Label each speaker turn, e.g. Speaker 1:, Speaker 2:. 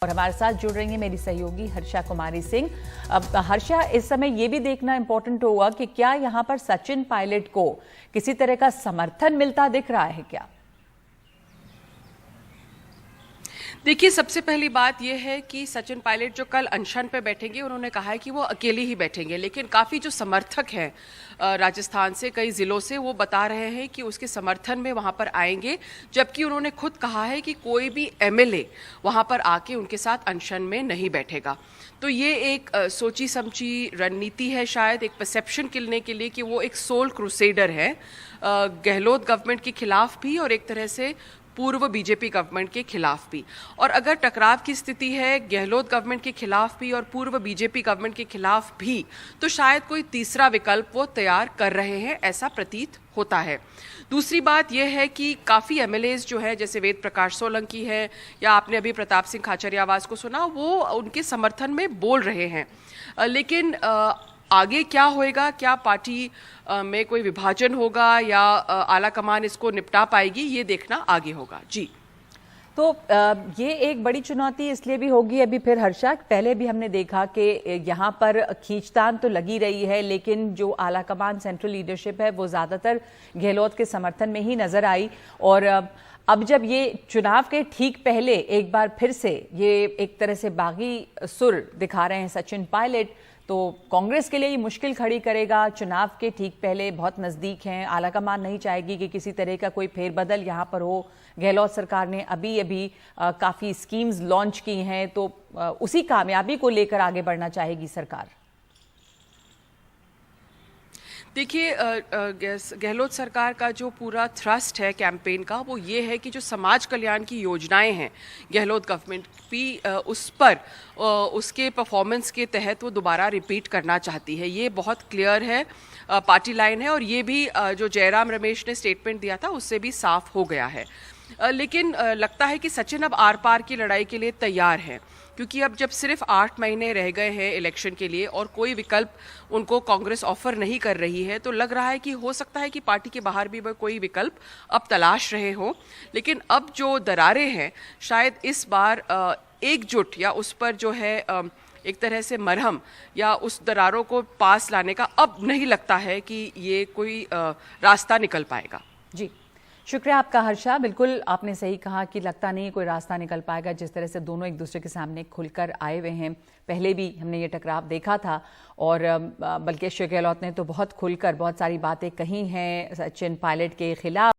Speaker 1: और हमारे साथ जुड़ रही हैं मेरी सहयोगी हर्षा कुमारी सिंह। अब हर्षा, इस समय ये भी देखना इंपॉर्टेंट होगा कि क्या यहाँ पर सचिन पायलट को किसी तरह का समर्थन मिलता दिख रहा है क्या?
Speaker 2: देखिए, सबसे पहली बात यह है कि सचिन पायलट जो कल अनशन पे बैठेंगे, उन्होंने कहा है कि वो अकेले ही बैठेंगे, लेकिन काफ़ी जो समर्थक हैं राजस्थान से, कई ज़िलों से, वो बता रहे हैं कि उसके समर्थन में वहाँ पर आएंगे, जबकि उन्होंने खुद कहा है कि कोई भी एमएलए वहाँ पर आके उनके साथ अनशन में नहीं बैठेगा। तो ये एक सोची समझी रणनीति है, शायद एक परसेप्शन किलने के लिए कि वो एक सोल क्रूसेडर है गहलोत गवर्नमेंट के खिलाफ भी और एक तरह से पूर्व बीजेपी गवर्नमेंट के खिलाफ भी। और अगर टकराव की स्थिति है गहलोत गवर्नमेंट के खिलाफ भी और पूर्व बीजेपी गवर्नमेंट के खिलाफ भी, तो शायद कोई तीसरा विकल्प वो तैयार कर रहे हैं, ऐसा प्रतीत होता है। दूसरी बात यह है कि काफ़ी एमएलएज जो है, जैसे वेद प्रकाश सोलंकी है या आपने अभी प्रताप सिंह खाचरियावास को सुना, वो उनके समर्थन में बोल रहे हैं। लेकिन आगे क्या होएगा, क्या पार्टी में कोई विभाजन होगा या आला कमान इसको निपटा पाएगी, ये देखना आगे होगा। जी,
Speaker 1: तो ये एक बड़ी चुनौती इसलिए भी होगी। अभी फिर हर्षा, पहले भी हमने देखा कि यहाँ पर खींचतान तो लगी रही है, लेकिन जो आला कमान सेंट्रल लीडरशिप है वो ज़्यादातर गहलोत के समर्थन में ही नजर आई। और अब जब ये चुनाव के ठीक पहले एक बार फिर से ये एक तरह से बागी सुर दिखा रहे हैं सचिन पायलट, तो कांग्रेस के लिए ये मुश्किल खड़ी करेगा। चुनाव के ठीक पहले बहुत नज़दीक हैं, आलाकमान नहीं चाहेगी कि किसी तरह का कोई फेरबदल यहाँ पर हो। गहलोत सरकार ने अभी काफ़ी स्कीम्स लॉन्च की हैं, तो उसी कामयाबी को लेकर आगे बढ़ना चाहेगी सरकार।
Speaker 2: देखिए, गहलोत सरकार का जो पूरा थ्रस्ट है कैंपेन का, वो ये है कि जो समाज कल्याण की योजनाएं हैं गहलोत गवर्नमेंट भी, उस पर उसके परफॉर्मेंस के तहत वो दोबारा रिपीट करना चाहती है। ये बहुत क्लियर है, पार्टी लाइन है, और ये भी जो जयराम रमेश ने स्टेटमेंट दिया था उससे भी साफ हो गया है। लेकिन लगता है कि सचिन अब आर पार की लड़ाई के लिए तैयार है, क्योंकि अब जब सिर्फ 8 महीने रह गए हैं इलेक्शन के लिए और कोई विकल्प उनको कांग्रेस ऑफर नहीं कर रही है, तो लग रहा है कि हो सकता है कि पार्टी के बाहर भी वह कोई विकल्प अब तलाश रहे हो। लेकिन अब जो दरारें हैं, शायद इस बार एकजुट या उस पर जो है एक तरह से मरहम या उस दरारों को पास लाने का अब नहीं लगता है कि ये कोई रास्ता निकल पाएगा।
Speaker 1: जी, शुक्रिया आपका हर्षा। बिल्कुल आपने सही कहा कि लगता नहीं कोई रास्ता निकल पाएगा। जिस तरह से दोनों एक दूसरे के सामने खुलकर आए हुए हैं, पहले भी हमने ये टकराव देखा था, और बल्कि अशोक गहलोत ने तो बहुत खुलकर बहुत सारी बातें कही हैं सचिन पायलट के खिलाफ।